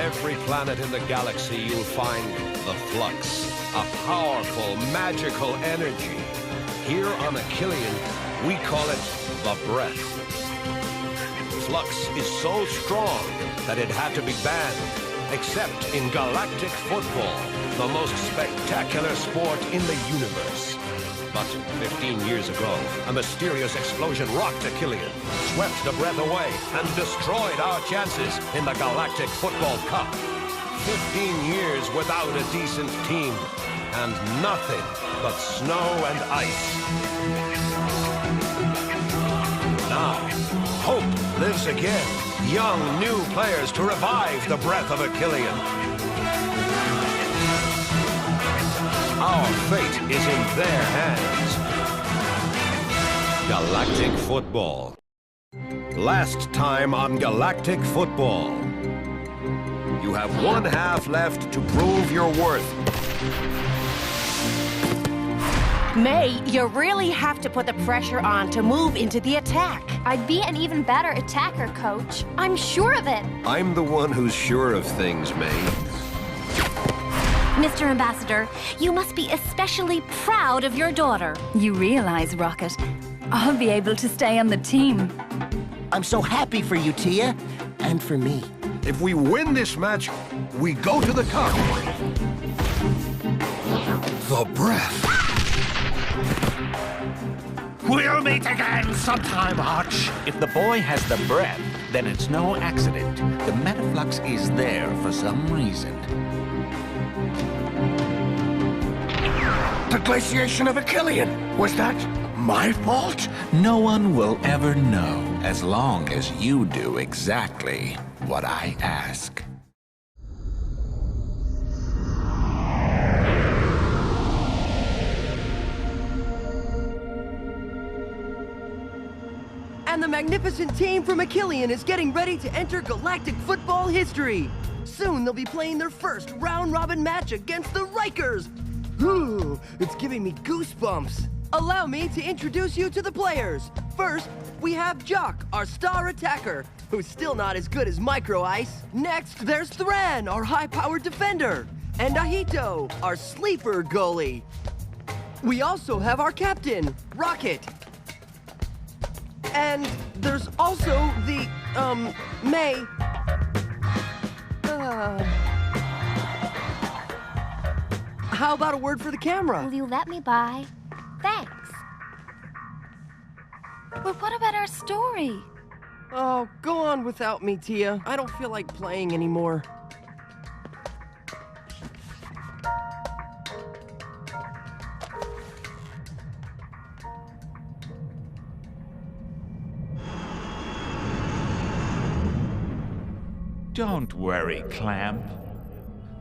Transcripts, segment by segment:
every planet in the galaxy, you'll find the flux, a powerful, magical energy. Here on Achillean, we call it the breath. Flux is so strong that it had to be banned, except in galactic football, the most spectacular sport in the universe. But 15 years ago, a mysterious explosion rocked Achillean, swept the breath away, and destroyed our chances in the Galactic Football Cup. 15 years without a decent team, and nothing but snow and ice. Now, hope lives again. Young, new players to revive the breath of Achillean. Our fate is in their hands. Galactic Football. Last time on Galactic Football. You have one half left to prove your worth. May, you really have to put the pressure on to move into the attack. I'd be an even better attacker, Coach. I'm sure of it. I'm the one who's sure of things, May. Mr. Ambassador, you must be especially proud of your daughter. You realize, Rocket, I'll be able to stay on the team. I'm so happy for you, Tia, and for me. If we win this match, we go to the cup. The breath. We'll meet again sometime, Arch. If the boy has the breath, then it's no accident. The metaflux is there for some reason. The glaciation of Achillean. Was that my fault? No one will ever know as long as you do exactly what I ask. And the magnificent team from Achillean is getting ready to enter galactic football history. Soon they'll be playing their first round-robin match against the Rikers. Ooh, it's giving me goosebumps. Allow me to introduce you to the players. First, we have Jock, our star attacker, who's still not as good as Micro Ice. Next, there's Thran, our high-powered defender, and Ahito, our sleeper goalie. We also have our captain, Rocket. And there's also the, May. How about a word for the camera? Will you let me by? Thanks. But what about our story? Oh, go on without me, Tia. I don't feel like playing anymore. Don't worry, Clamp.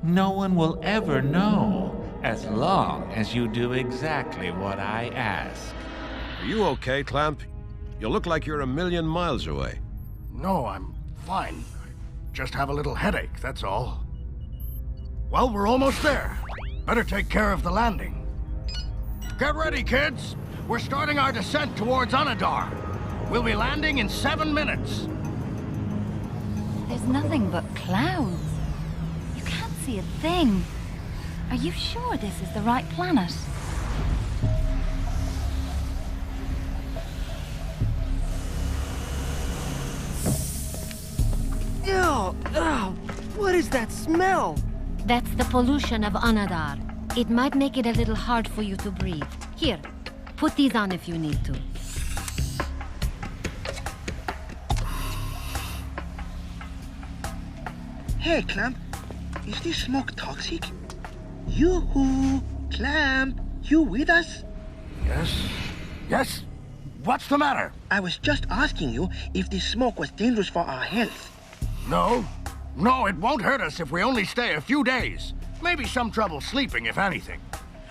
No one will ever know as long as you do exactly what I ask. Are you okay, Clamp? You look like you're a million miles away. No, I'm fine. I just have a little headache, that's all. Well, we're almost there. Better take care of the landing. Get ready, kids. We're starting our descent towards Unadar. We'll be landing in 7 minutes. There's nothing but clouds. You can't see a thing. Are you sure this is the right planet? Ew! Ugh! What is that smell? That's the pollution of Unadar. It might make it a little hard for you to breathe. Here, put these on if you need to. Hey, Clamp, is this smoke toxic? Yoo-hoo! Clamp, you with us? Yes? Yes? What's the matter? I was just asking you if this smoke was dangerous for our health. No. No, it won't hurt us if we only stay a few days. Maybe some trouble sleeping, if anything.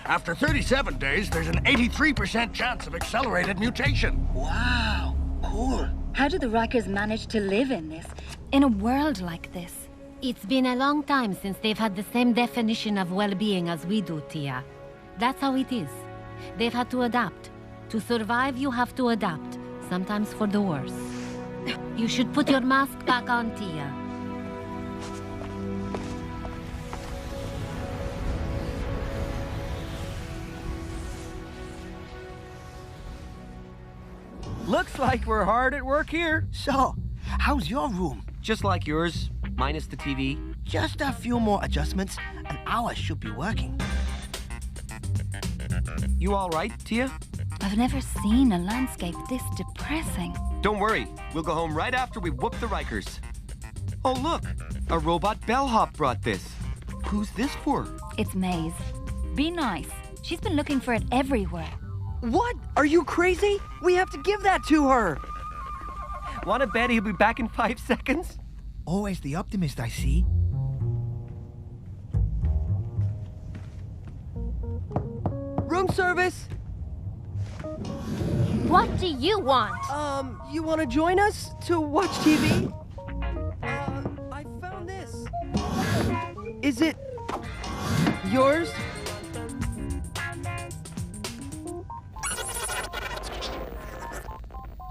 After 37 days, there's an 83% chance of accelerated mutation. Wow, cool. How do the Rikers manage to live in this, in a world like this? It's been a long time since they've had the same definition of well-being as we do, Tia. That's how it is. They've had to adapt. To survive, you have to adapt, sometimes for the worse. You should put your mask back on, Tia. Looks like we're hard at work here. So, how's your room? Just like yours, minus the TV. Just a few more adjustments, and ours should be working. You all right, Tia? I've never seen a landscape this depressing. Don't worry. We'll go home right after we whoop the Rikers. Oh, look. A robot bellhop brought this. Who's this for? It's May's. Be nice. She's been looking for it everywhere. What? Are you crazy? We have to give that to her. Wanna bet he'll be back in 5 seconds? Always the optimist, I see. Room service. What do you want? You wanna join us to watch TV? I found this. Is it yours?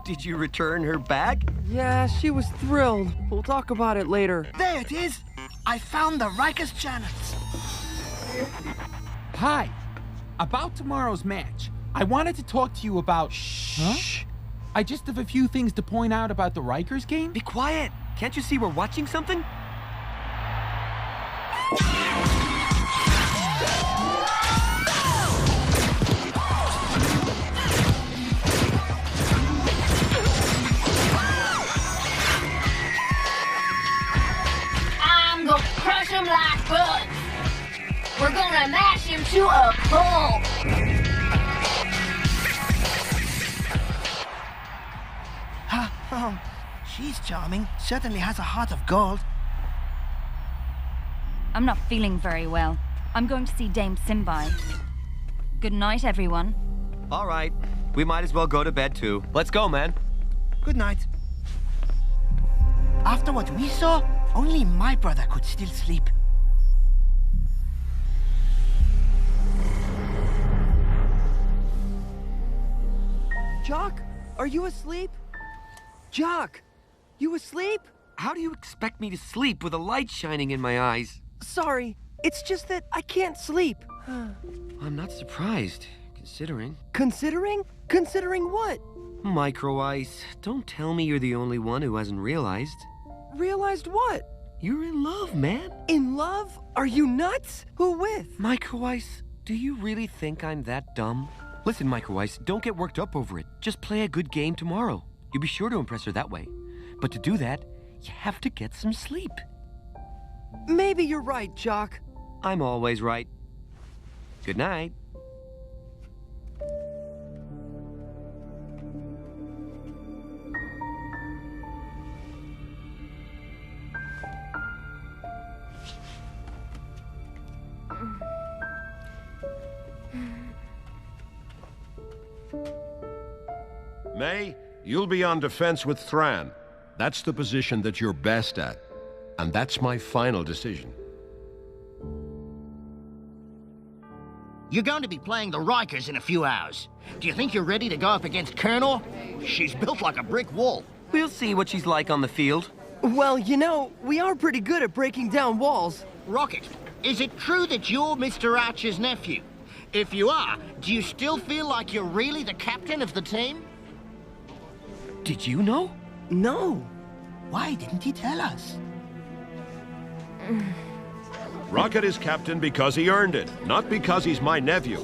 Did you return her bag? Yeah, she was thrilled. We'll talk about it later. There it is. I found the Rikers channels. Hi. About tomorrow's match, I wanted to talk to you about... Shh. Huh? I just have a few things to point out about the Rikers game. Be quiet. Can't you see we're watching something? I'm gonna crush him like bugs. We're gonna mash him to a pulp. Oh, she's charming. Certainly has a heart of gold. I'm not feeling very well. I'm going to see Dame Simbai. Good night, everyone. All right. We might as well go to bed, too. Let's go, man. Good night. After what we saw, only my brother could still sleep. Jock, are you asleep? Jock, you asleep? How do you expect me to sleep with a light shining in my eyes? Sorry, it's just that I can't sleep. I'm not surprised, considering. Considering? Considering what? Micro Ice, don't tell me you're the only one who hasn't realized. Realized what? You're in love, man. In love? Are you nuts? Who with? Micro Ice, do you really think I'm that dumb? Listen, Micro Ice, don't get worked up over it. Just play a good game tomorrow. You'll be sure to impress her that way. But to do that, you have to get some sleep. Maybe you're right, Jock. I'm always right. Good night. May, you'll be on defense with Thran. That's the position that you're best at. And that's my final decision. You're going to be playing the Rikers in a few hours. Do you think you're ready to go up against Colonel? She's built like a brick wall. We'll see what she's like on the field. Well, you know, we are pretty good at breaking down walls. Rocket, is it true that you're Mr. Archer's nephew? If you are, do you still feel like you're really the captain of the team? Did you know? No. Why didn't he tell us? Rocket is captain because he earned it, not because he's my nephew.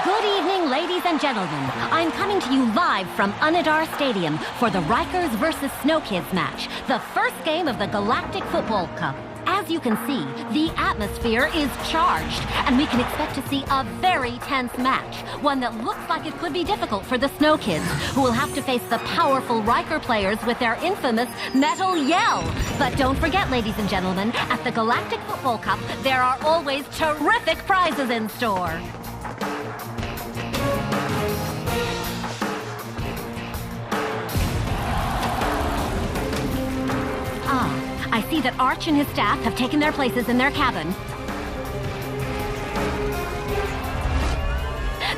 Good evening, ladies and gentlemen. I'm coming to you live from Unadar Stadium for the Rikers vs. Snow Kids match, the first game of the Galactic Football Cup. As you can see, the atmosphere is charged, and we can expect to see a very tense match, one that looks like it could be difficult for the Snow Kids, who will have to face the powerful Riker players with their infamous metal yell. But don't forget, ladies and gentlemen, at the Galactic Football Cup, there are always terrific prizes in store. I see that Arch and his staff have taken their places in their cabin.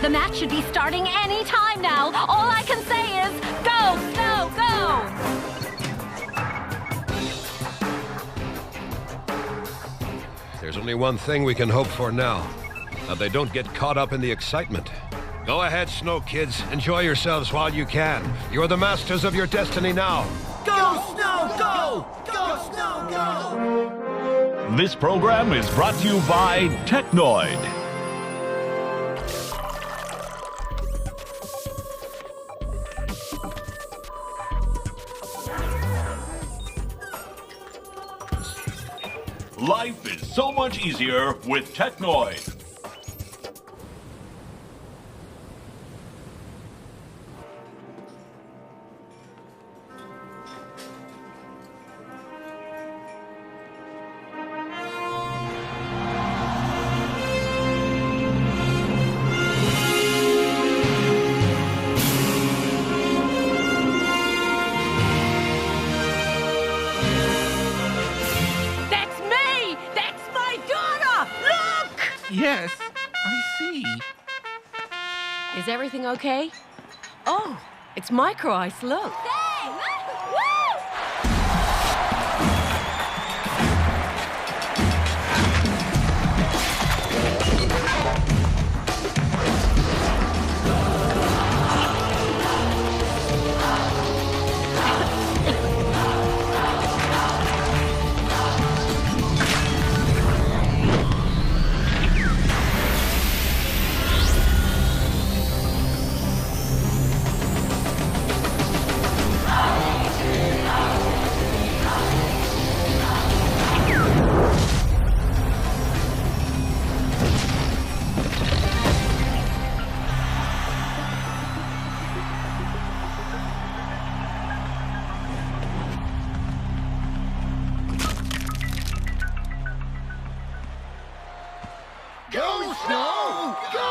The match should be starting any time now. All I can say is, go, Snow, go! There's only one thing we can hope for now. That they don't get caught up in the excitement. Go ahead, Snow Kids. Enjoy yourselves while you can. You're the masters of your destiny now. Go, Snow, go! Go, Snow, go! This program is brought to you by Technoid. Life is so much easier with Technoid. Yes, I see. Is everything okay? Oh, it's Micro Ice, look. Go, Snow! Go!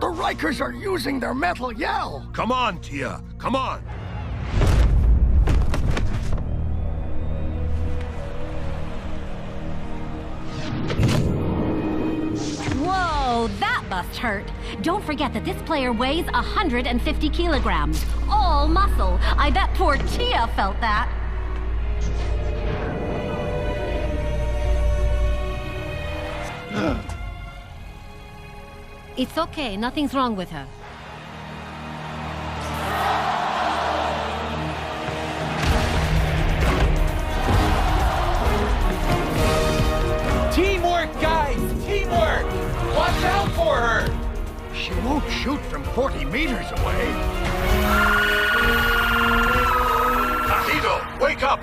Rikers are using their metal yell! Come on, Tia. Come on. Whoa, that must hurt. Don't forget that this player weighs 150 kilograms. All muscle. I bet poor Tia felt that. It's okay, nothing's wrong with her. Teamwork, guys! Teamwork! Watch out for her! She won't shoot from 40 meters away. Tahito, wake up!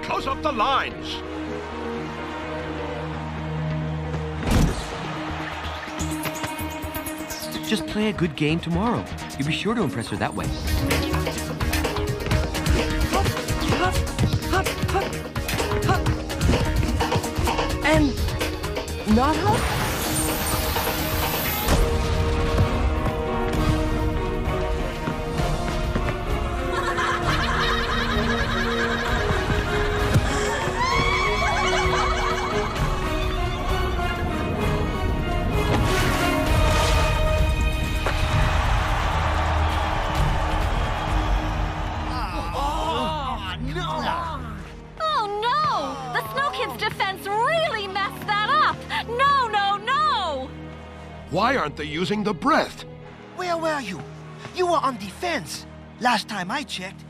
Close up the lines! Just play a good game tomorrow. You'll be sure to impress her that way. Hup, hup, hup, hup, hup. And not hup? Why aren't they using the breath? Where were you? You were on defense. Last time I checked.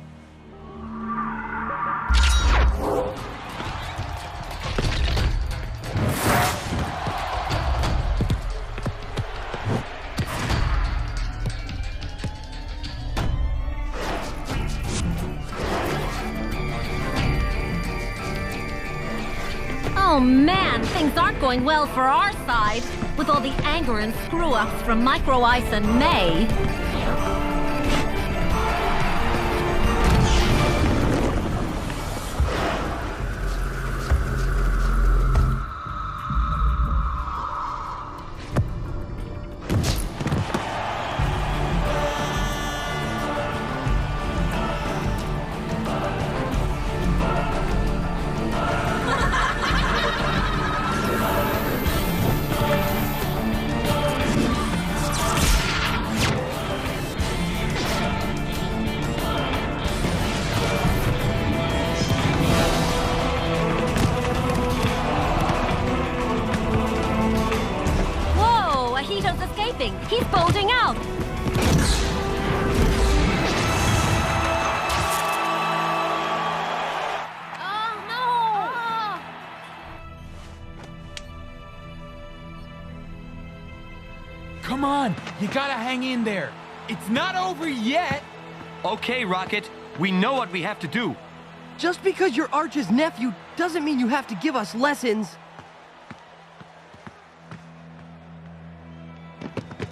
Oh man, things aren't going well for our side. with all the anger and screw-ups from Micro Ice and May. He's bulging out! Oh, no! Come on, you gotta hang in there. It's not over yet. Okay, Rocket. We know what we have to do. Just because you're Arch's nephew doesn't mean you have to give us lessons.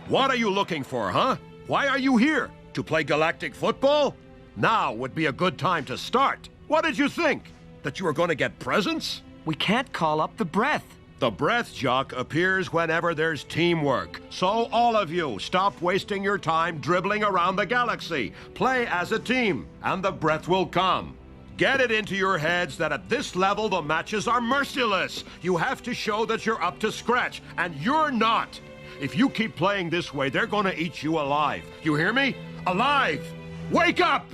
What are you looking for, huh? Why are you here? To play galactic football? Now would be a good time to start. What did you think? That you were going to get presents? We can't call up the breath. The breath jock appears whenever there's teamwork. So all of you, stop wasting your time dribbling around the galaxy. Play as a team, and the breath will come. Get it into your heads that at this level, the matches are merciless. You have to show that you're up to scratch, and you're not. If you keep playing this way, they're gonna eat you alive. You hear me? Alive! Wake up!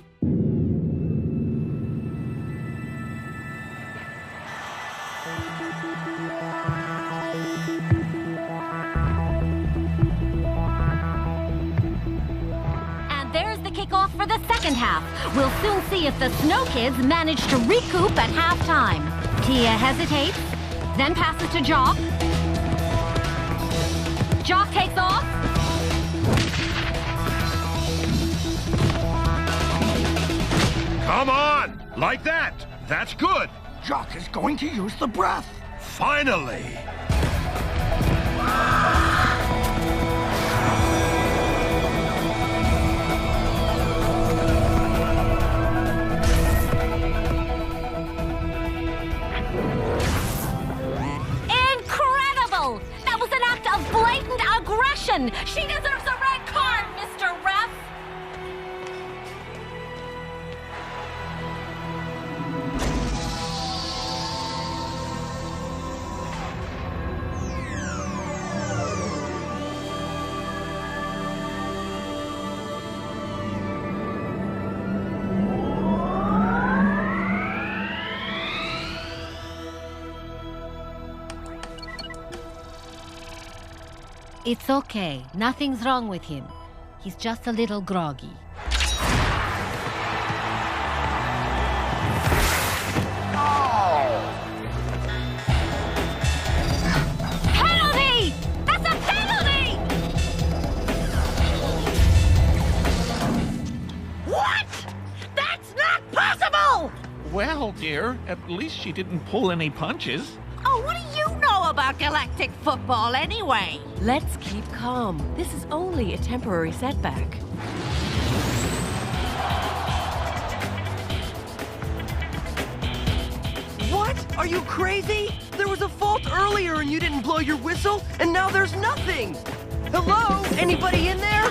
And there's the kickoff for the second half. We'll soon see if the Snow Kids manage to recoup at halftime. Tia hesitates, then passes to Jock. Jock takes off. Come on! Like that! That's good! Jock is going to use the breath. Finally! Incredible! That was an act of blatant aggression! She deserves a red card, Mr. Ref! It's okay. Nothing's wrong with him. He's just a little groggy. Penalty! That's a penalty! What? That's not possible! Well, dear, at least she didn't pull any punches. Oh, what do you know about galactic football anyway? Let's keep calm. This is only a temporary setback. What? Are you crazy? There was a fault earlier and you didn't blow your whistle, and now there's nothing! Hello? Anybody in there?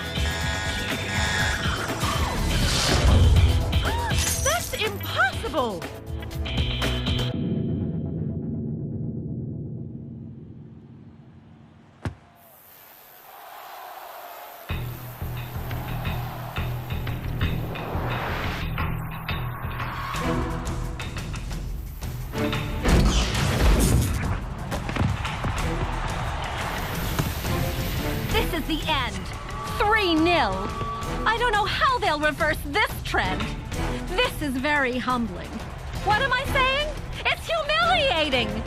That's impossible! This is the end. 3-0. I don't know how they'll reverse this trend. This is very humbling. What am I saying? It's humiliating!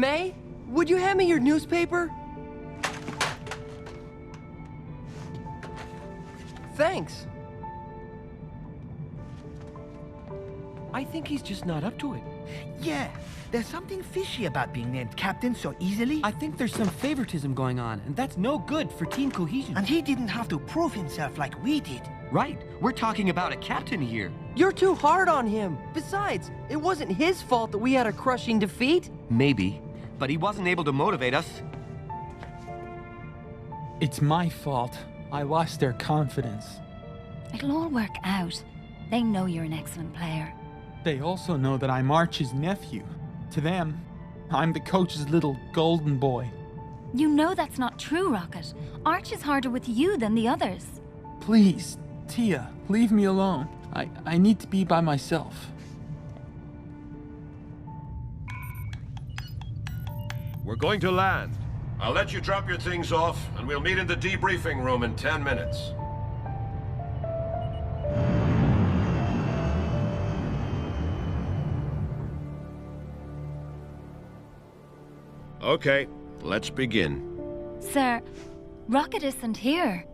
May, would you hand me your newspaper? Thanks. I think he's just not up to it. Yeah, there's something fishy about being named captain so easily. I think there's some favoritism going on, and that's no good for team cohesion. And he didn't have to prove himself like we did. Right. We're talking about a captain here. You're too hard on him. Besides, it wasn't his fault that we had a crushing defeat. Maybe. But he wasn't able to motivate us. It's my fault. I lost their confidence. It'll all work out. They know you're an excellent player. They also know that I'm Arch's nephew. To them, I'm the coach's little golden boy. You know that's not true, Rocket. Arch is harder with you than the others. Please, Tia, leave me alone. I need to be by myself. We're going to land. I'll let you drop your things off, and we'll meet in the debriefing room in 10 minutes. Okay, let's begin. Sir, Rocket isn't here.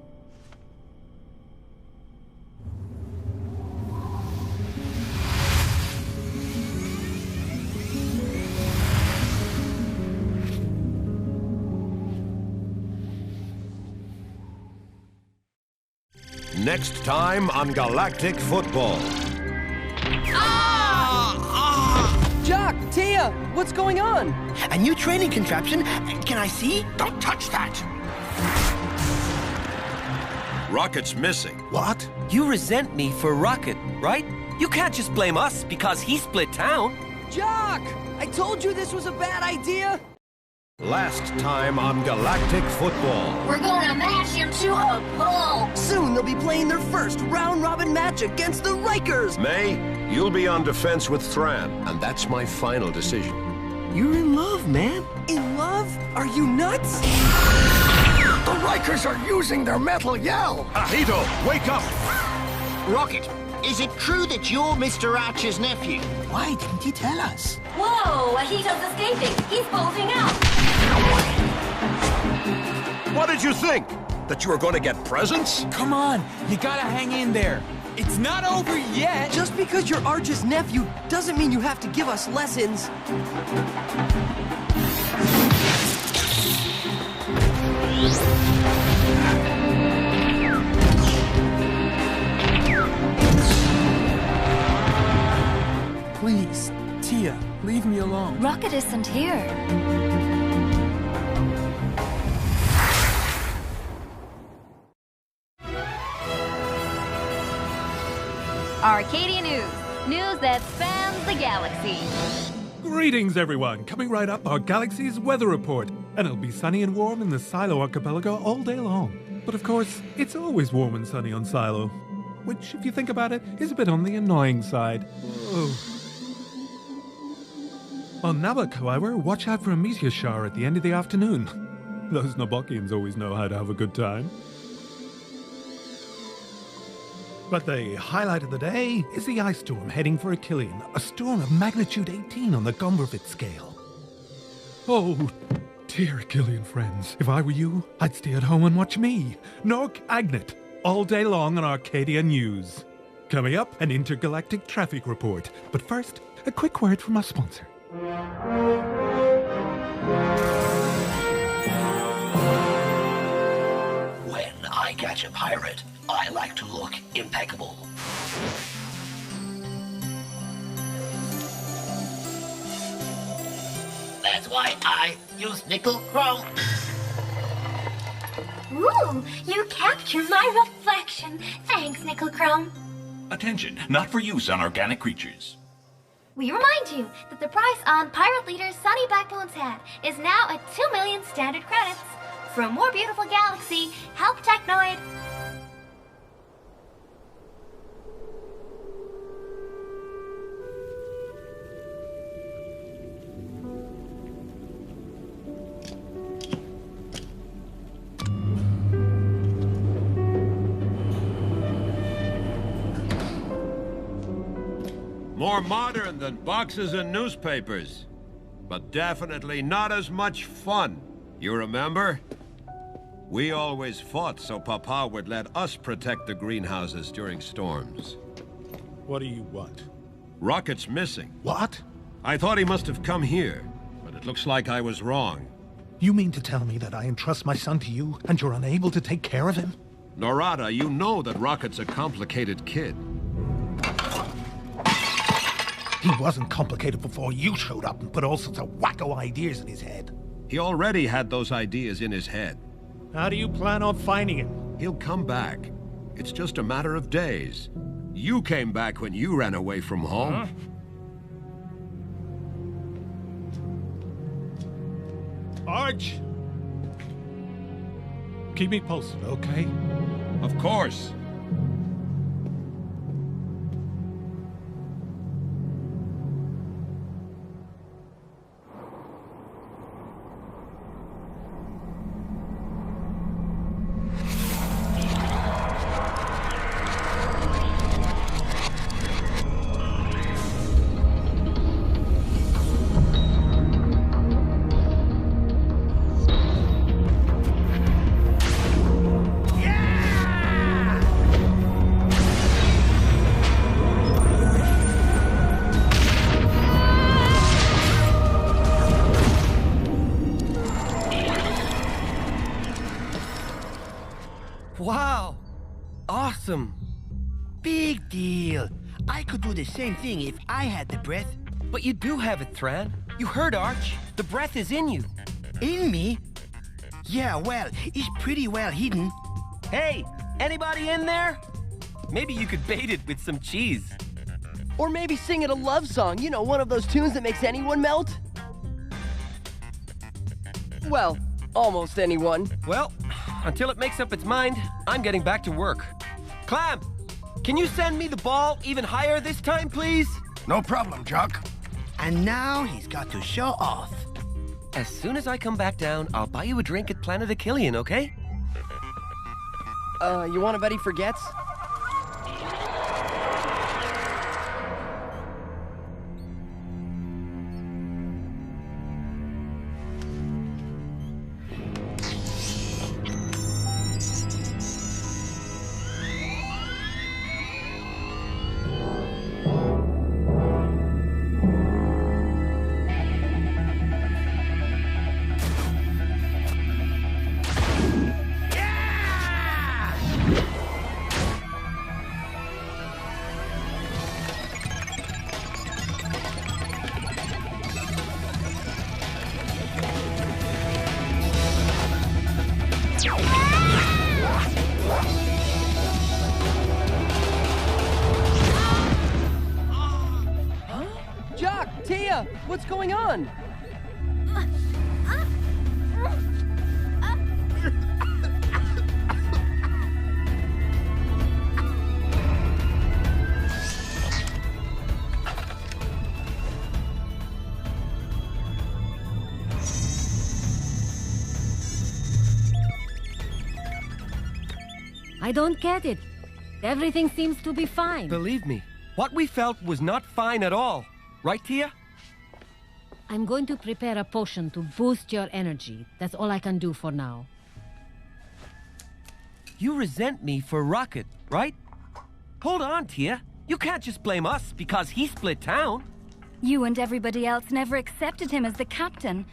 Next time on Galactic Football. Jock, Tia, what's going on? A new training contraption. Can I see? Don't touch that! Rocket's missing. What? You resent me for Rocket, right? You can't just blame us because he split town. Jock! I told you this was a bad idea! Last time on Galactic Football. We're gonna mash him to a pulp! Soon they'll be playing their first round-robin match against the Rikers! May, you'll be on defense with Thran, and that's my final decision. You're in love, man. In love? Are you nuts? The Rikers are using their metal yell! Ahito, wake up! Rocket, is it true that you're Mr. Archer's nephew? Why didn't he tell us? Whoa, Ahito's escaping! He's bolting out! What did you think? That you were going to get presents? Come on, you gotta hang in there. It's not over yet. Just because you're Arch's nephew doesn't mean you have to give us lessons. Please, Tia, leave me alone. Rocket isn't here. Arcadia News. News that spans the galaxy. Greetings, everyone. Coming right up, our galaxy's weather report. And it'll be sunny and warm in the Silo archipelago all day long. But of course, it's always warm and sunny on Silo. Which, if you think about it, is a bit on the annoying side. Oh. On Nabok, however, watch out for a meteor shower at the end of the afternoon. Those Nabokians always know how to have a good time. But the highlight of the day is the ice storm heading for Achillean, a storm of magnitude 18 on the Gombrevit scale. Oh, dear Achillean friends, if I were you, I'd stay at home and watch me, Nork Agnet, all day long on Arcadia News. Coming up, an intergalactic traffic report. But first, a quick word from our sponsor. When I catch a pirate, I like to look impeccable. That's why I use nickel chrome. Ooh, you captured my reflection. Thanks, Nickel Chrome. Attention, not for use on organic creatures. We remind you that the price on Pirate Leader's Sunny Backbone's hat is now at 2 million standard credits. For a more beautiful galaxy, help Technoid. More modern than boxes and newspapers. but definitely not as much fun. You remember? We always fought so Papa would let us protect the greenhouses during storms. What do you want? Rocket's missing. What? I thought he must have come here, but it looks like I was wrong. You mean to tell me that I entrust my son to you, and you're unable to take care of him? Norada, you know that Rocket's a complicated kid. He wasn't complicated before you showed up and put all sorts of wacko ideas in his head. He already had those ideas in his head. How do you plan on finding him? He'll come back. It's just a matter of days. You came back when you ran away from home. Huh? Arch! Keep me posted, okay? Of course. Wow! Awesome! Big deal. I could do the same thing if I had the breath. But you do have it, Thran. You heard Arch. The breath is in you. In me? Yeah, well, it's pretty well hidden. Hey, anybody in there? Maybe you could bait it with some cheese. Or maybe sing it a love song, you know, one of those tunes that makes anyone melt. Well, almost anyone. Well, until it makes up its mind, I'm getting back to work. Clamp, can you send me the ball even higher this time, please? No problem, Jock. And now he's got to show off. As soon as I come back down, I'll buy you a drink at Planet Achillean, okay? You want to bet he forgets? What's going on? I don't get it. Everything seems to be fine. Believe me, what we felt was not fine at all. Right, Tia? I'm going to prepare a potion to boost your energy. That's all I can do for now. You resent me for Rocket, right? Hold on, Tia. You can't just blame us because he split town. You and everybody else never accepted him as the captain,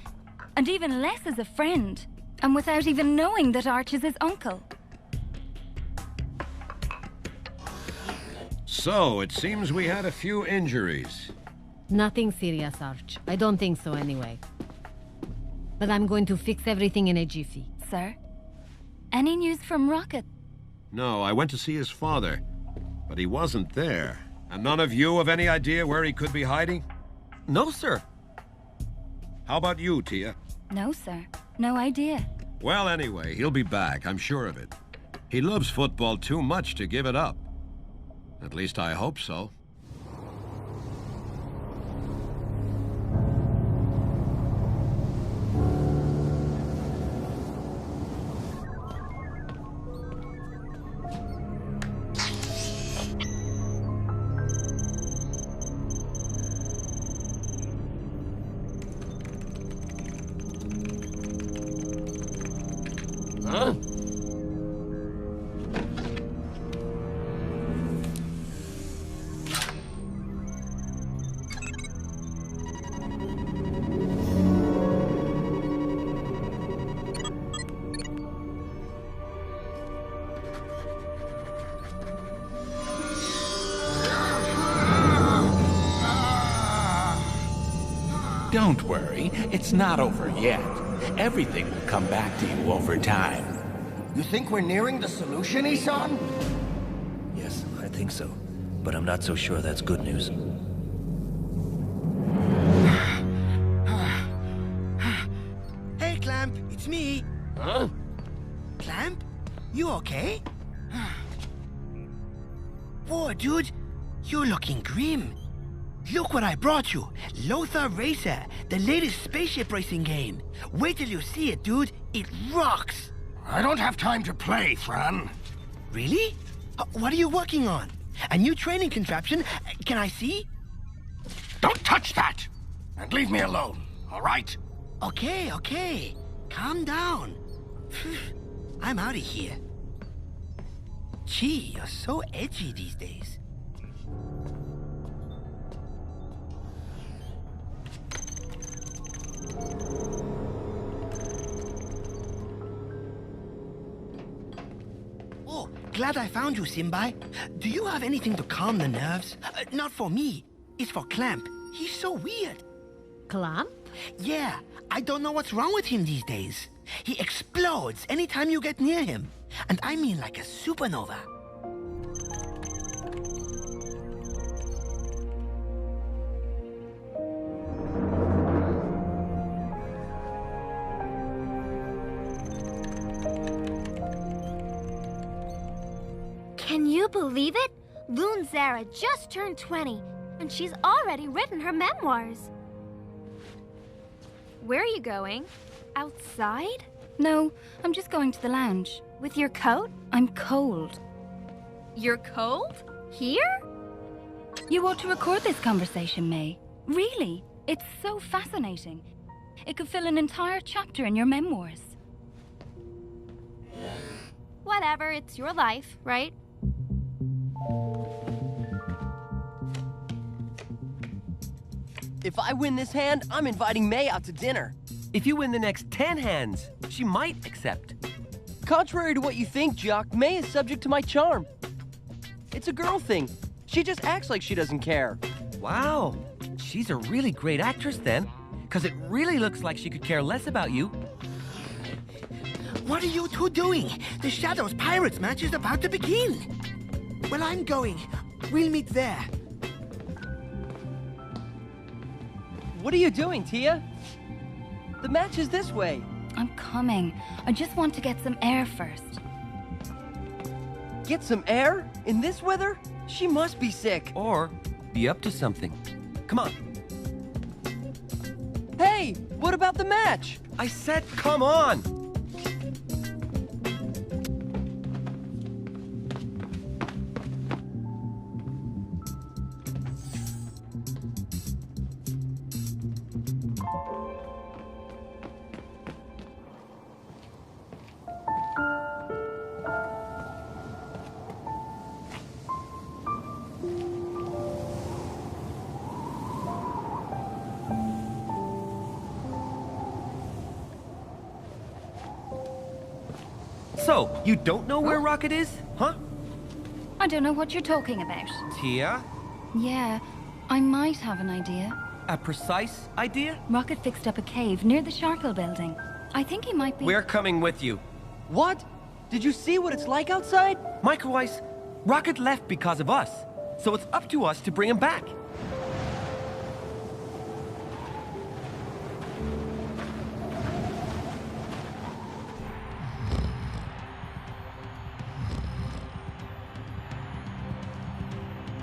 and even less as a friend, and without even knowing that Arch is his uncle. So, it seems we had a few injuries. Nothing serious, Arch. I don't think so anyway. But I'm going to fix everything in a jiffy. Sir? Any news from Rocket? No, I went to see his father, but he wasn't there. And none of you have any idea where he could be hiding? No, sir. How about you, Tia? No, sir. No idea. Well, anyway, he'll be back, I'm sure of it. He loves football too much to give it up. At least I hope so. Huh? Don't worry, it's not over yet. Everything will come back to you over time. You think we're nearing the solution, Saison? Yes, I think so. But I'm not so sure that's good news. Hey, Clamp, it's me. Huh? Clamp? You okay? Whoa, dude, you're looking grim. Look what I brought you. Lothar Racer, the latest spaceship racing game. Wait till you see it, dude. It rocks. I don't have time to play, Fran. Really? What are you working on? A new training contraption? Can I see? Don't touch that! And leave me alone, all right? Okay. Calm down. I'm out of here. Gee, you're so edgy these days. Oh, glad I found you, Simbai. Do you have anything to calm the nerves? Not for me. It's for Clamp. He's so weird. Clamp? Yeah, I don't know what's wrong with him these days. He explodes anytime you get near him. And I mean like a supernova. Can you believe it? Loon Zara just turned 20, and she's already written her memoirs. Where are you going? Outside? No, I'm just going to the lounge. With your coat? I'm cold. You're cold? Here? You ought to record this conversation, May. Really, it's so fascinating. It could fill an entire chapter in your memoirs. Whatever, it's your life, right? If I win this hand, I'm inviting May out to dinner. If you win the next 10 hands, she might accept. Contrary to what you think, Jock, May is subject to my charm. It's a girl thing. She just acts like she doesn't care. Wow, she's a really great actress then, because it really looks like she could care less about you. What are you two doing? The Shadows Pirates match is about to begin. Well, I'm going. We'll meet there. What are you doing, Tia? The match is this way. I'm coming. I just want to get some air first. Get some air? In this weather? She must be sick. Or be up to something. Come on. Hey, what about the match? I said come on! So, you don't know where Rocket is, huh? I don't know what you're talking about. Tia? Yeah, I might have an idea. A precise idea? Rocket fixed up a cave near the Sharkle building. I think he might be... We're coming with you. What? Did you see what it's like outside? Micro Ice, Rocket left because of us, so it's up to us to bring him back.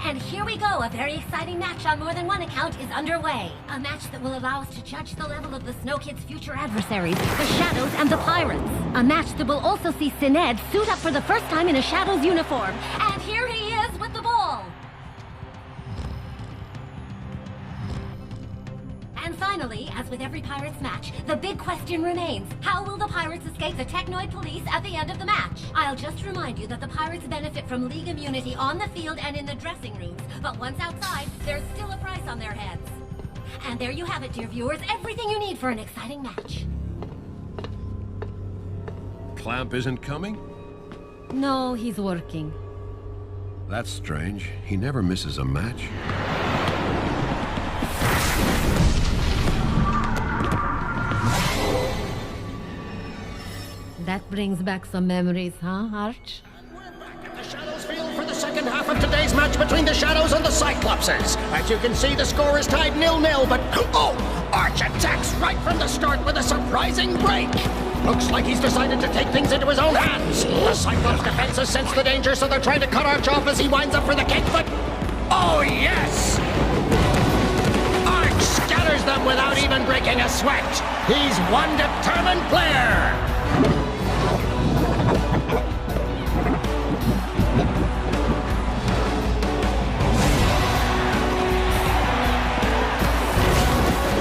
And here we go. A very exciting match on more than one account is underway. A match that will allow us to judge the level of the Snow Kids' future adversaries, the Shadows and the Pirates. A match that will also see Sined suit up for the first time in a Shadows uniform. And here he is with the ball. And finally, as with every Pirates match, the big question remains. How will the Pirates escape the Technoid police at the end of the match? I'll just remind you that the Pirates benefit from league immunity on the field and in the dressing rooms, but once outside, there's still a price on their heads. And there you have it, dear viewers, everything you need for an exciting match. Clamp isn't coming? No, he's working. That's strange. He never misses a match. That brings back some memories, huh, Arch? For the second half of today's match between the Shadows and the Cyclopses. As you can see, the score is tied 0-0, but oh! Arch attacks right from the start with a surprising break. Looks like he's decided to take things into his own hands. The Cyclops defense has sensed the danger, so they're trying to cut Arch off as he winds up for the kick, but... oh, yes! Arch scatters them without even breaking a sweat. He's one determined player.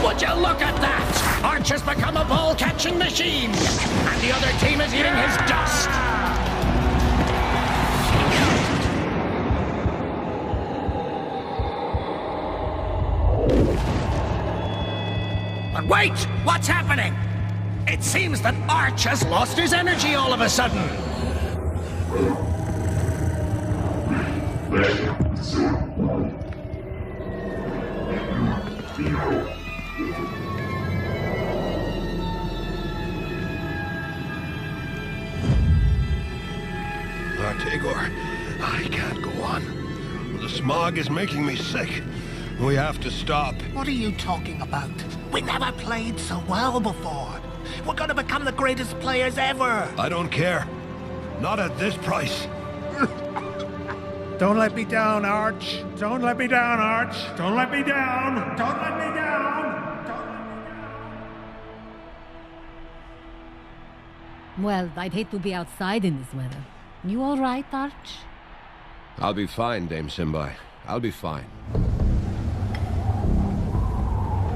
Would you look at that? Arch has become a ball-catching machine, and the other team is eating his dust. But wait! What's happening? It seems that Arch has lost his energy all of a sudden. Igor, I can't go on. The smog is making me sick. We have to stop. What are you talking about? We never played so well before. We're gonna become the greatest players ever. I don't care. Not at this price. Don't let me down, Arch. Don't let me down, Arch. Don't let me down. Don't let me down. Well, I'd hate to be outside in this weather. You all right, Arch? I'll be fine, Dame Simbai. I'll be fine.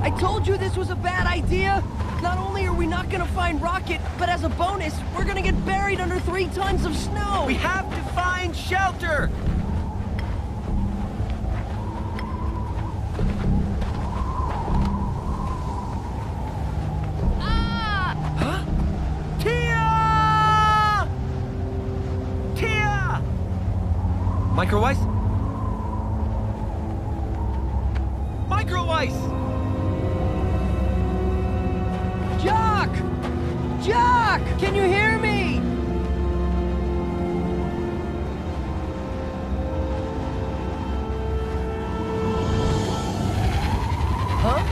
I told you this was a bad idea! Not only are we not gonna find Rocket, but as a bonus, we're gonna get buried under 3 tons of snow! We have to find shelter! Micro ice? Micro ice! Jock! Jock! Can you hear me? Huh?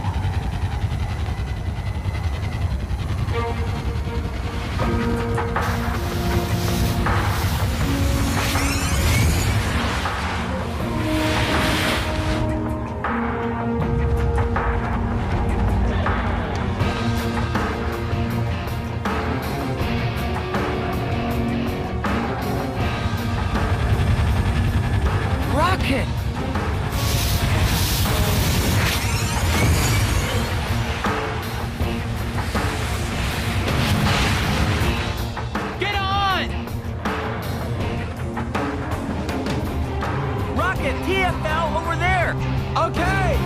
Rocket! Get on! Rocket, TFL over there! Okay!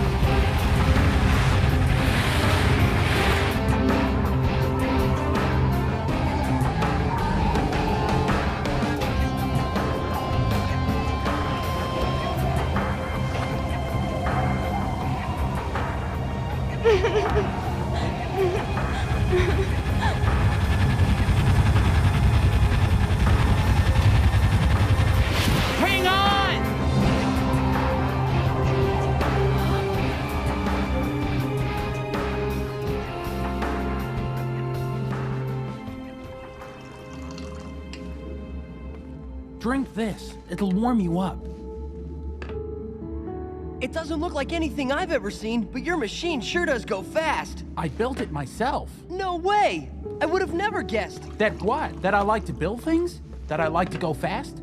Hang on! Drink this. It'll warm you up. It doesn't look like anything I've ever seen, but your machine sure does go fast. I built it myself. No way! I would have never guessed. That what? That I like to build things? That I like to go fast?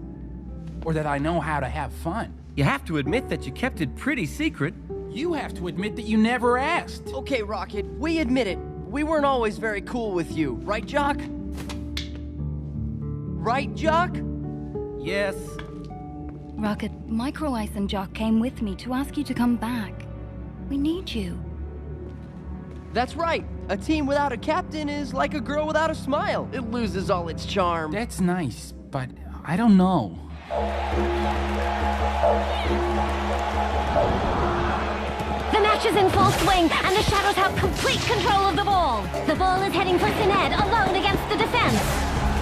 Or that I know how to have fun? You have to admit that you kept it pretty secret. You have to admit that you never asked. Okay, Rocket, we admit it. We weren't always very cool with you, right, Jock? Right, Jock? Yes. Rocket, Micro Ice and Jock came with me to ask you to come back. We need you. That's right. A team without a captain is like a girl without a smile. It loses all its charm. That's nice, but I don't know. The match is in full swing, and the Shadows have complete control of the ball. The ball is heading for Sined, alone against the defense.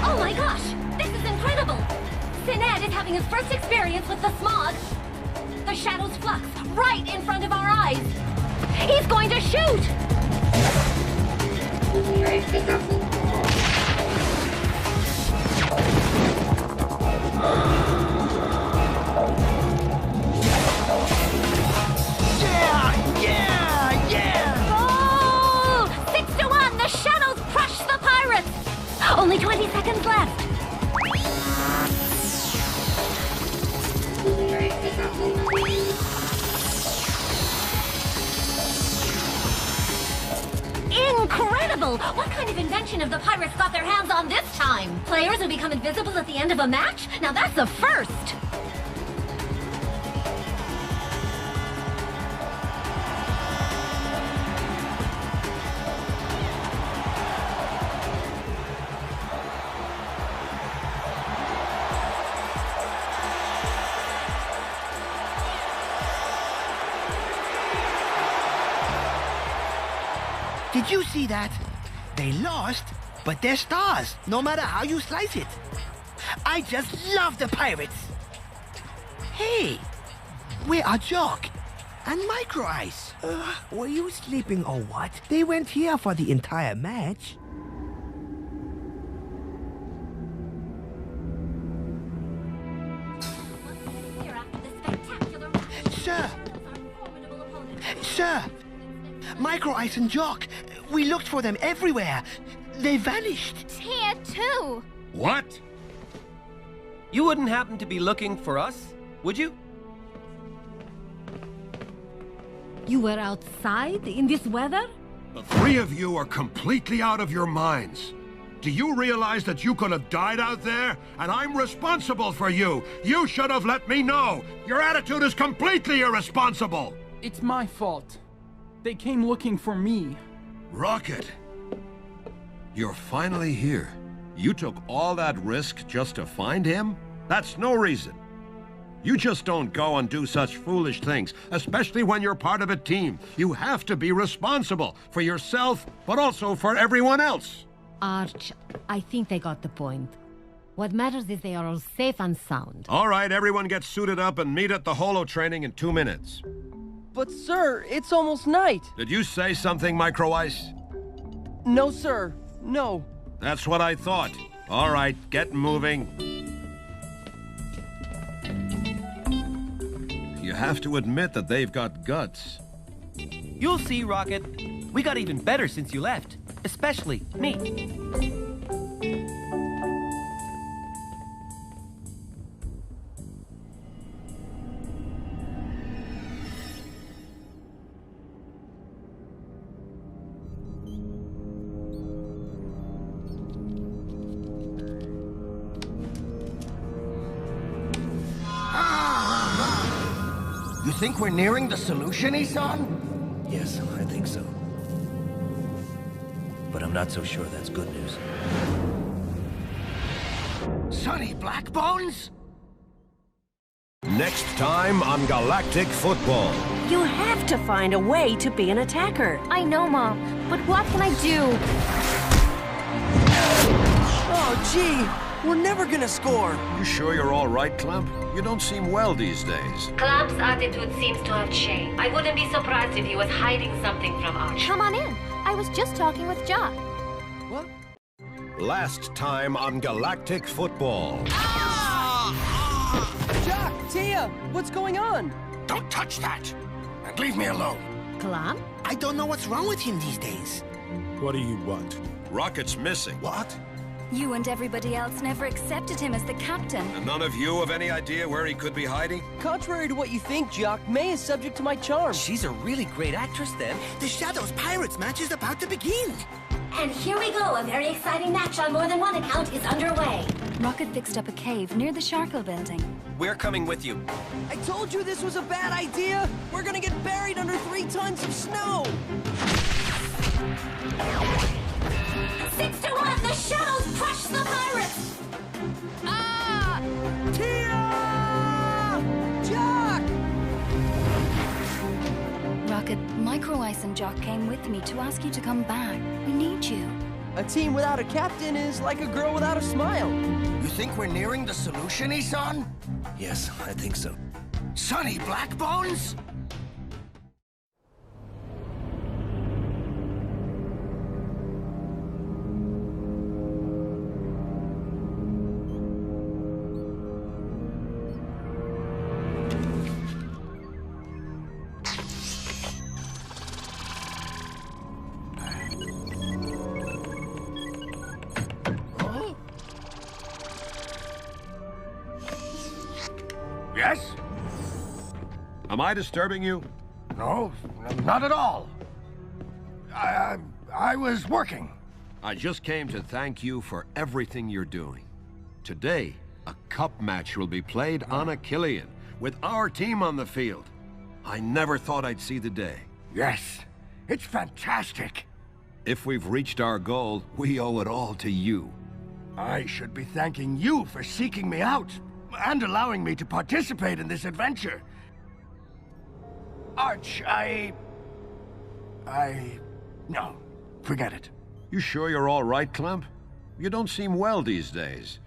Oh my gosh, this is incredible. Sined is having his first experience with the smog. The Shadows flux right in front of our eyes. He's going to shoot! Oh! 6-1, the Shadows crush the Pirates! Only 20 seconds left. Incredible! What kind of invention have the Pirates got their hands on this time? Players who become invisible at the end of a match? Now that's a first! Did you see that? They lost, but they're stars, no matter how you slice it. I just love the Pirates. Hey, where are Jock and Micro Ice? Were you sleeping or what? They weren't here for the entire match. Sir, Micro Ice and Jock, we looked for them everywhere. They vanished. Tier 2. What? You wouldn't happen to be looking for us, would you? You were outside in this weather? The three of you are completely out of your minds. Do you realize that you could have died out there? And I'm responsible for you. You should have let me know. Your attitude is completely irresponsible. It's my fault. They came looking for me. Rocket, you're finally here. You took all that risk just to find him? That's no reason. You just don't go and do such foolish things, especially when you're part of a team. You have to be responsible for yourself, but also for everyone else. Arch, I think they got the point. What matters is they are all safe and sound. All right, everyone get suited up and meet at the holo training in 2 minutes. But sir, it's almost night. Did you say something, Micro Ice? No, sir. No. That's what I thought. All right, get moving. You have to admit that they've got guts. You'll see, Rocket. We got even better since you left. Especially me. You think we're nearing the solution, Isan? Yes, I think so. But I'm not so sure that's good news. Sonny Blackbones? Next time on Galactic Football. You have to find a way to be an attacker. I know, Mom, but what can I do? Oh, gee, we're never gonna score. You sure you're all right, Clamp? You don't seem well these days. Clamp's attitude seems to have changed. I wouldn't be surprised if he was hiding something from Arch. Come on in. I was just talking with Jock. What? Last time on Galactic Football. Jock, Tia, what's going on? Don't touch that! And leave me alone. Clamp? I don't know what's wrong with him these days. What do you want? Rocket's missing. What? You and everybody else never accepted him as the captain. And none of you have any idea where he could be hiding? Contrary to what you think, Jock, May is subject to my charm. She's a really great actress, then. The Shadows Pirates match is about to begin. And here we go. A very exciting match on more than one account is underway. Rocket fixed up a cave near the Sharkle building. We're coming with you. I told you this was a bad idea. We're gonna get buried under 3 tons of snow. 6-1, the Shadows crush the pirates! Ah! Tia! Jock! Rocket, Micro Ice and Jock came with me to ask you to come back. We need you. A team without a captain is like a girl without a smile. You think we're nearing the solution, Saison? Yes, I think so. Sonny Blackbones? Yes? Am I disturbing you? No, not at all. I was working. I just came to thank you for everything you're doing. Today, a cup match will be played on Achillean, with our team on the field. I never thought I'd see the day. Yes, it's fantastic. If we've reached our goal, we owe it all to you. I should be thanking you for seeking me out and allowing me to participate in this adventure. Arch, no, forget it. You sure you're all right, Clemp? You don't seem well these days.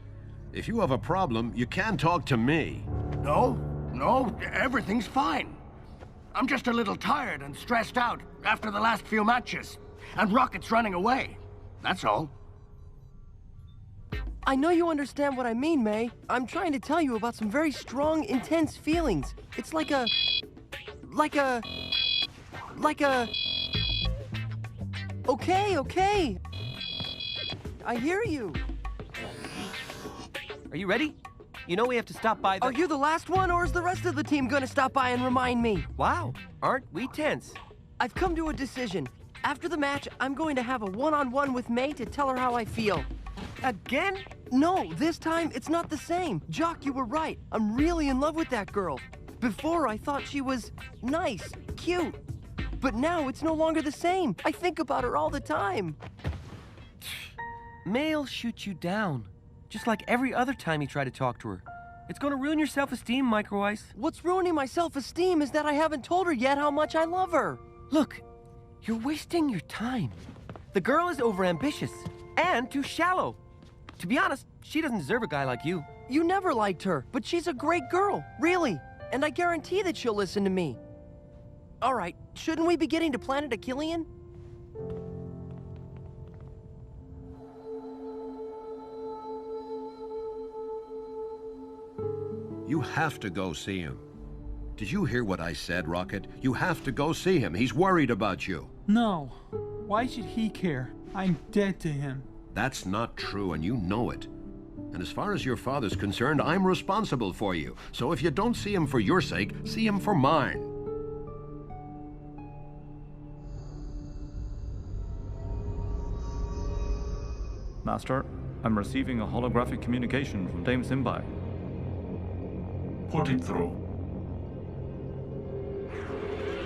If you have a problem, you can talk to me. No, everything's fine. I'm just a little tired and stressed out after the last few matches. And Rocket's running away. That's all. I know you understand what I mean, May. I'm trying to tell you about some very strong, intense feelings. It's like a... Okay. I hear you. Are you ready? You know we have to stop by the... Are you the last one, or is the rest of the team gonna stop by and remind me? Wow, aren't we tense? I've come to a decision. After the match, I'm going to have a one-on-one with May to tell her how I feel. Again? No, this time it's not the same. Jock, you were right. I'm really in love with that girl. Before, I thought she was nice, cute. But now it's no longer the same. I think about her all the time. May'll shoot you down, just like every other time you try to talk to her. It's gonna ruin your self-esteem, Micro Ice. What's ruining my self-esteem is that I haven't told her yet how much I love her. Look, you're wasting your time. The girl is overambitious and too shallow. To be honest, she doesn't deserve a guy like you. You never liked her, but she's a great girl, really. And I guarantee that she'll listen to me. All right, shouldn't we be getting to planet Achillean? You have to go see him. Did you hear what I said, Rocket? You have to go see him. He's worried about you. No. Why should he care? I'm dead to him. That's not true, and you know it. And as far as your father's concerned, I'm responsible for you. So if you don't see him for your sake, see him for mine. Master, I'm receiving a holographic communication from Dame Simbai. Put it through.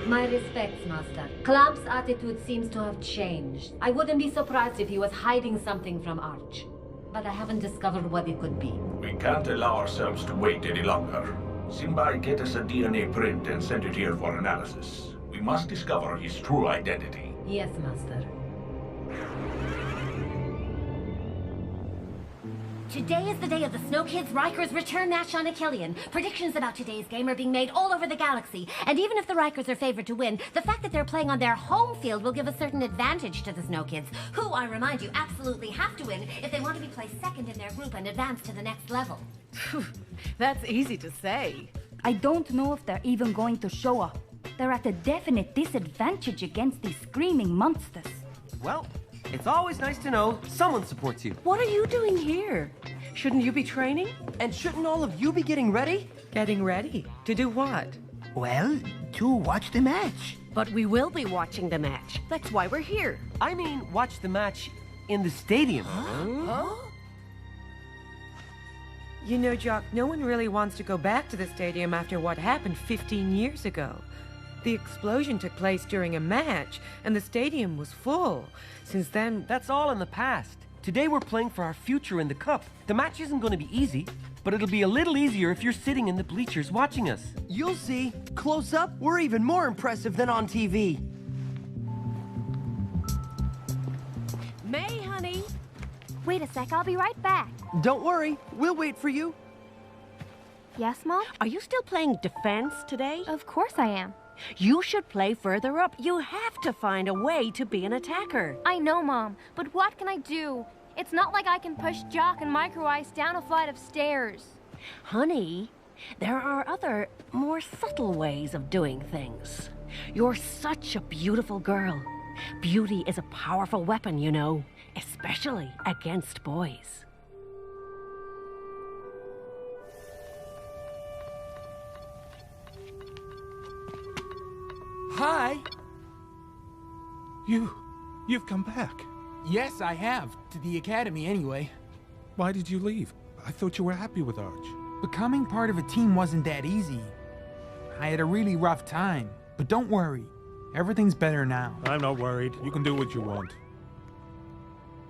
My respects, Master. Clamp's attitude seems to have changed. I wouldn't be surprised if he was hiding something from Arch. But I haven't discovered what it could be. We can't allow ourselves to wait any longer. Simbai, get us a DNA print and send it here for analysis. We must discover his true identity. Yes, Master. Today is the day of the Snow Kids Rikers return match on Achillean. Predictions about today's game are being made all over the galaxy. And even if the Rikers are favored to win, the fact that they're playing on their home field will give a certain advantage to the Snow Kids, who, I remind you, absolutely have to win if they want to be placed second in their group and advance to the next level. That's easy to say. I don't know if they're even going to show up. They're at a definite disadvantage against these screaming monsters. Well, It's always nice to know someone supports you. What are you doing here? Shouldn't you be training? And shouldn't all of you be getting ready? Getting ready? To do what? Well, to watch the match. But we will be watching the match. That's why we're here. I mean, watch the match in the stadium. Huh? You know, Jock, no one really wants to go back to the stadium after what happened 15 years ago. The explosion took place during a match, and the stadium was full. Since then, that's all in the past. Today we're playing for our future in the Cup. The match isn't going to be easy, but it'll be a little easier if you're sitting in the bleachers watching us. You'll see. Close up, we're even more impressive than on TV. May, honey. Wait a sec, I'll be right back. Don't worry, we'll wait for you. Yes, Mom? Are you still playing defense today? Of course I am. You should play further up. You have to find a way to be an attacker. I know, Mom, but what can I do? It's not like I can push Jock and Micro Ice down a flight of stairs. Honey, there are other, more subtle ways of doing things. You're such a beautiful girl. Beauty is a powerful weapon, you know, especially against boys. Hi. You've come back. Yes, I have. To the academy, anyway. Why did you leave? I thought you were happy with Arch. Becoming part of a team wasn't that easy. I had a really rough time. But don't worry. Everything's better now. I'm not worried. You can do what you want.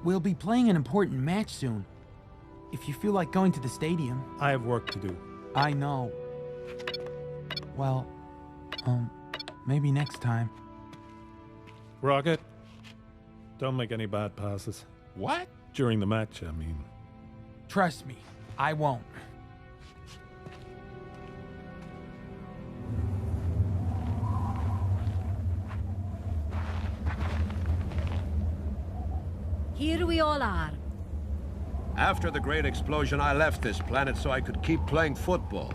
We'll be playing an important match soon. If you feel like going to the stadium. I have work to do. I know. Well, maybe next time. Rocket, don't make any bad passes. What? During the match, I mean. Trust me, I won't. Here we all are. After the great explosion, I left this planet so I could keep playing football.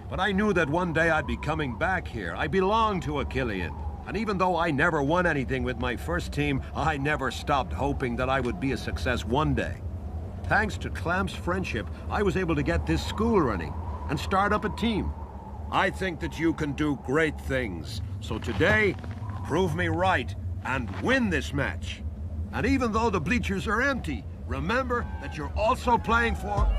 But I knew that one day I'd be coming back here. I belonged to Achillean. And even though I never won anything with my first team, I never stopped hoping that I would be a success one day. Thanks to Clamp's friendship, I was able to get this school running and start up a team. I think that you can do great things. So today, prove me right and win this match. And even though the bleachers are empty, remember that you're also playing for...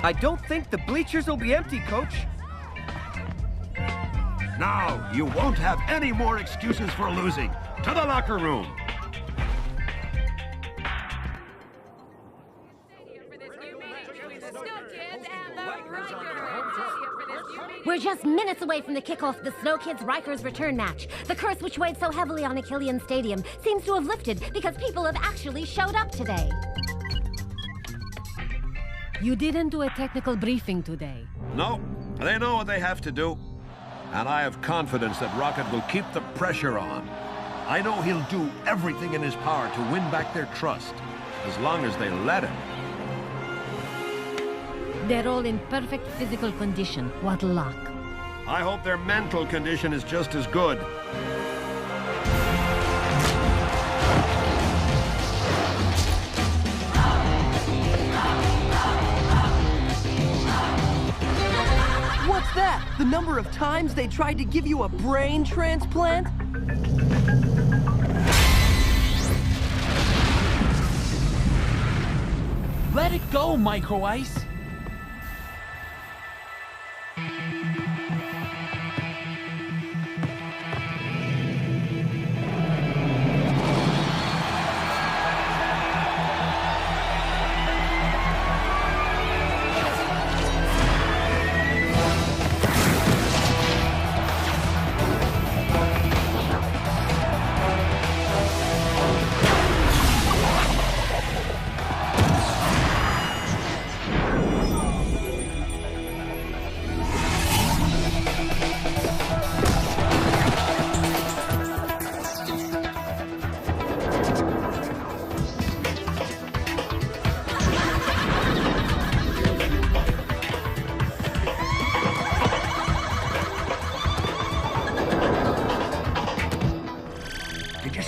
I don't think the bleachers will be empty, Coach. Now, you won't have any more excuses for losing. To the locker room. We're just minutes away from the kickoff of the Snow Kids Rikers return match. The curse which weighed so heavily on Achillean Stadium seems to have lifted because people have actually showed up today. You didn't do a technical briefing today. No, they know what they have to do. And I have confidence that Rocket will keep the pressure on. I know he'll do everything in his power to win back their trust, as long as they let him. They're all in perfect physical condition. What luck. I hope their mental condition is just as good. What's that? The number of times they tried to give you a brain transplant? Let it go, Micro Ice.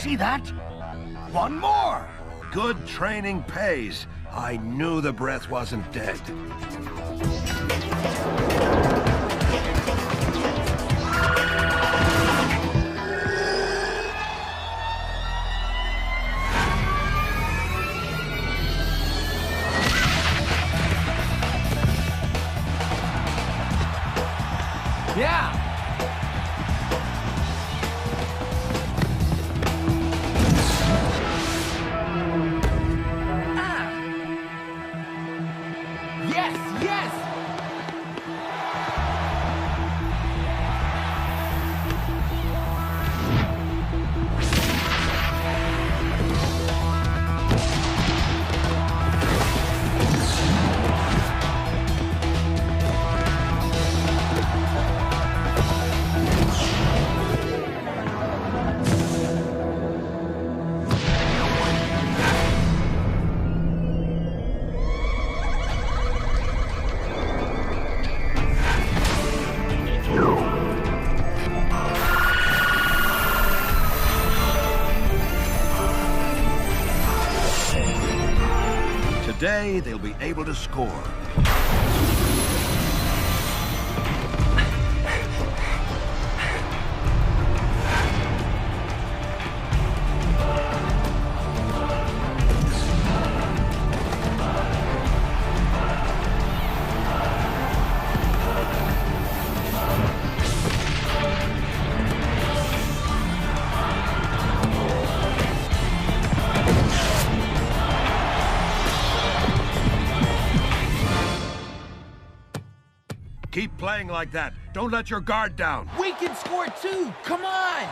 see that? One more! Good training pays. I knew the breath wasn't dead. Yeah! Yes! Yes! Today, they'll be able to score. Keep playing like that. Don't let your guard down. We can score too! Come on!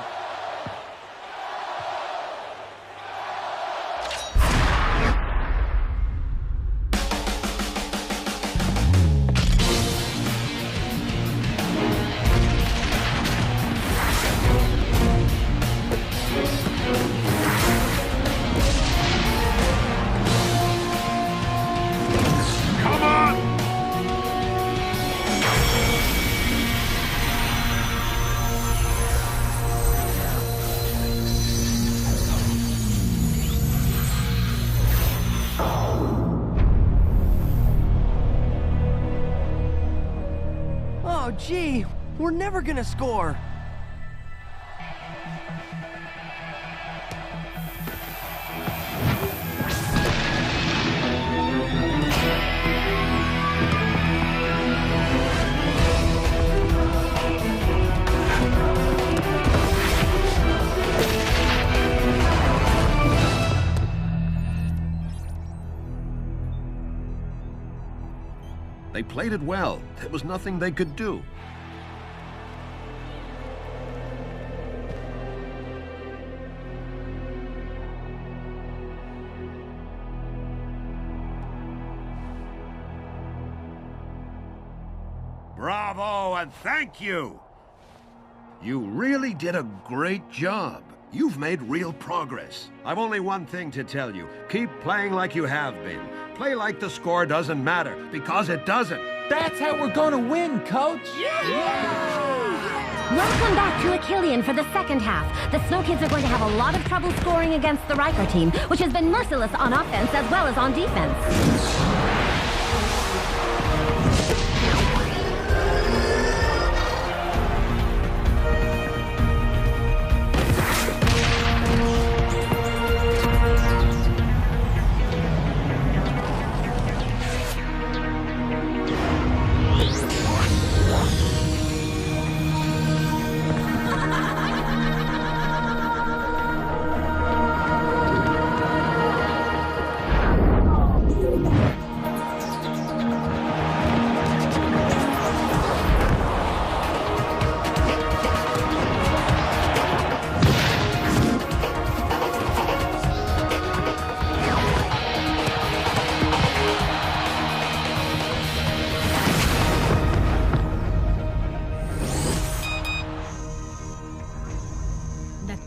Come on! Oh, gee, we're never gonna score. They played it well. There was nothing they could do. Bravo and thank you! You really did a great job. You've made real progress. I've only one thing to tell you. Keep playing like you have been. Play like the score doesn't matter, because it doesn't. That's how we're gonna win, Coach! Welcome back to Achillean for the second half. The Snow Kids are going to have a lot of trouble scoring against the Riker team, which has been merciless on offense as well as on defense.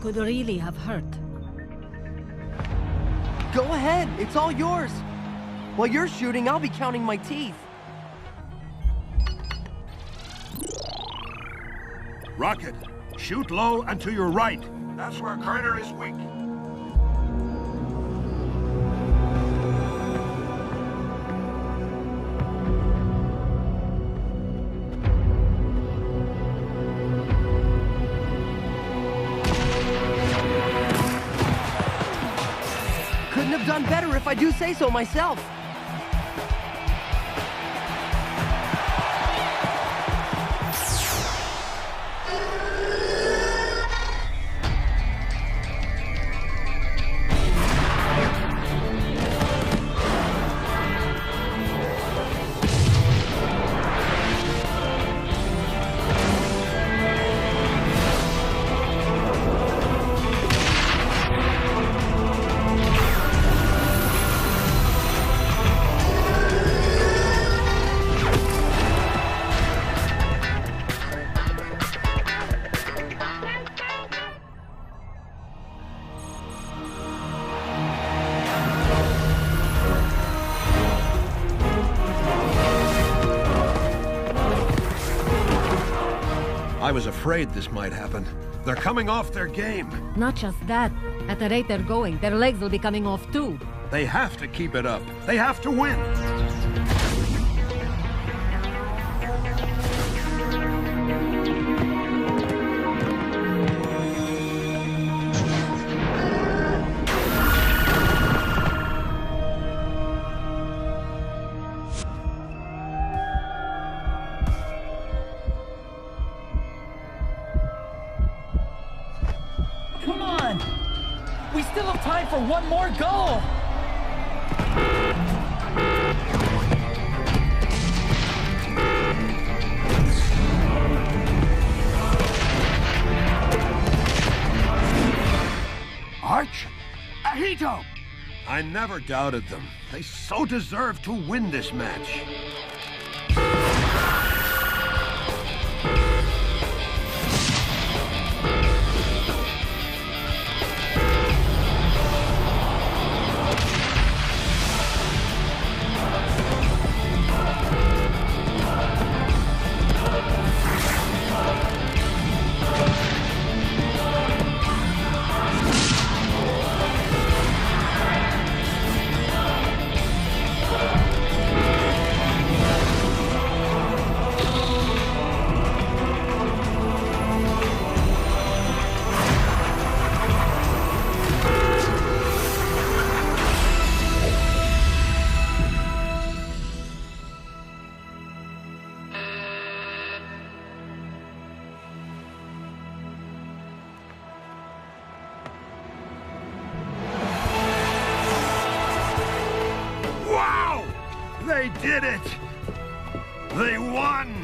Could really have hurt. Go ahead, it's all yours. While you're shooting, I'll be counting my teeth. Rocket, shoot low and to your right. That's where Carter is weak. have done better if I do say so myself. I was afraid this might happen. They're coming off their game. Not just that. At the rate they're going, their legs will be coming off too. They have to keep it up. They have to win. Come on! We still have time for one more goal! Arch? Ahito! I never doubted them. They so deserve to win this match. They did it! They won!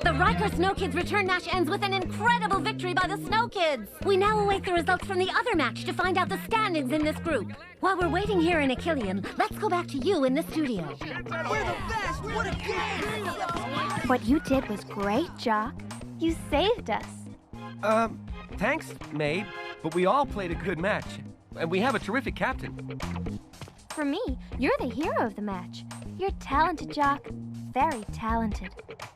The Riker Snow Kids return match ends with an incredible victory by the Snow Kids. We now await the results from the other match to find out the standings in this group. While we're waiting here in Achillean, let's go back to you in the studio. We're the best! What a game! What you did was great, Jock. You saved us. Thanks, Maid, but we all played a good match, and we have a terrific captain. For me, you're the hero of the match. You're talented, Jock. Very talented.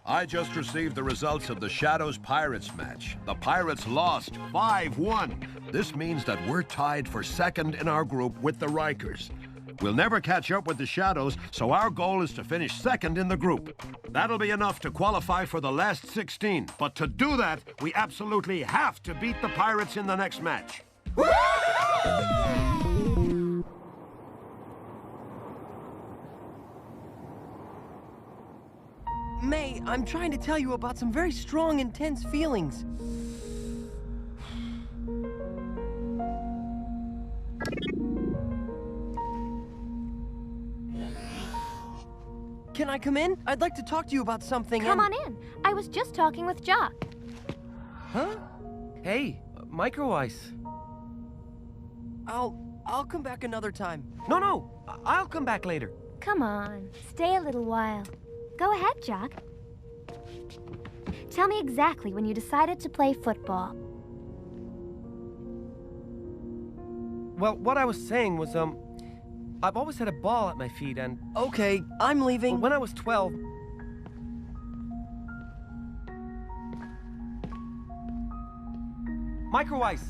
I just received the results of the Shadows-Pirates match. The Pirates lost 5-1. This means that we're tied for second in our group with the Rikers. We'll never catch up with the Shadows, so our goal is to finish second in the group. That'll be enough to qualify for the last 16. But to do that, we absolutely have to beat the Pirates in the next match. May, I'm trying to tell you about some very strong, intense feelings. Can I come in? I'd like to talk to you about something. Come on in. I was just talking with Jock. Huh? Hey, micro ice. I'll come back another time. No, I'll come back later. Come on, stay a little while. Go ahead, Jock. Tell me exactly when you decided to play football. Well, what I was saying was, I've always had a ball at my feet and... Okay, I'm leaving. When I was 12... Micro ice!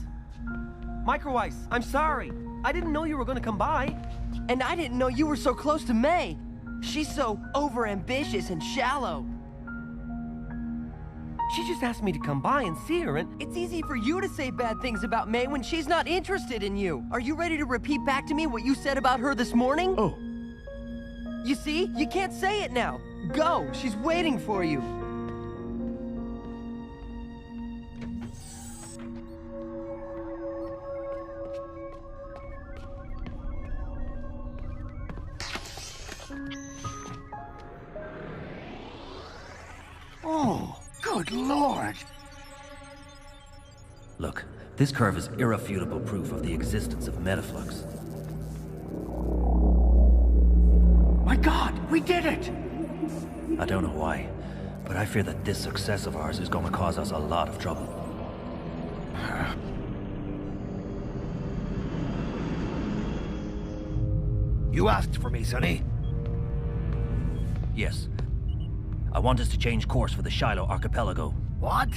Micro Ice, I'm sorry. I didn't know you were gonna come by. And I didn't know you were so close to May. She's so overambitious and shallow. She just asked me to come by and see her, and it's easy for you to say bad things about May when she's not interested in you. Are you ready to repeat back to me what you said about her this morning? Oh. You see? You can't say it now. Go! She's waiting for you. Oh, good lord! Look, this curve is irrefutable proof of the existence of metaflux. My god, we did it! I don't know why, but I fear that this success of ours is going to cause us a lot of trouble. You asked for me, Sonny? Yes. I want us to change course for the Shiloh Archipelago. What?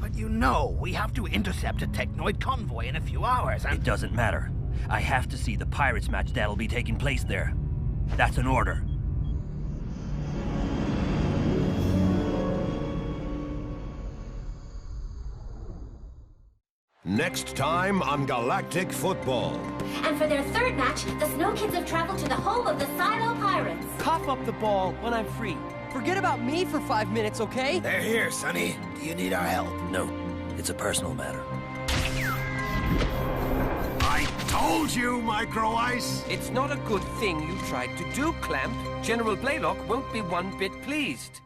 But you know, we have to intercept a Technoid convoy in a few hours, and... It doesn't matter. I have to see the Pirates match that'll be taking place there. That's an order. Next time on Galactic Football. And for their third match, the Snow Kids have traveled to the home of the Silo Pirates. Cough up the ball when I'm free. Forget about me for 5 minutes, okay? They're here, Sonny. Do you need our help? No, it's a personal matter. I told you, Micro Ice! It's not a good thing you tried to do, Clamp. General Blaylock won't be one bit pleased.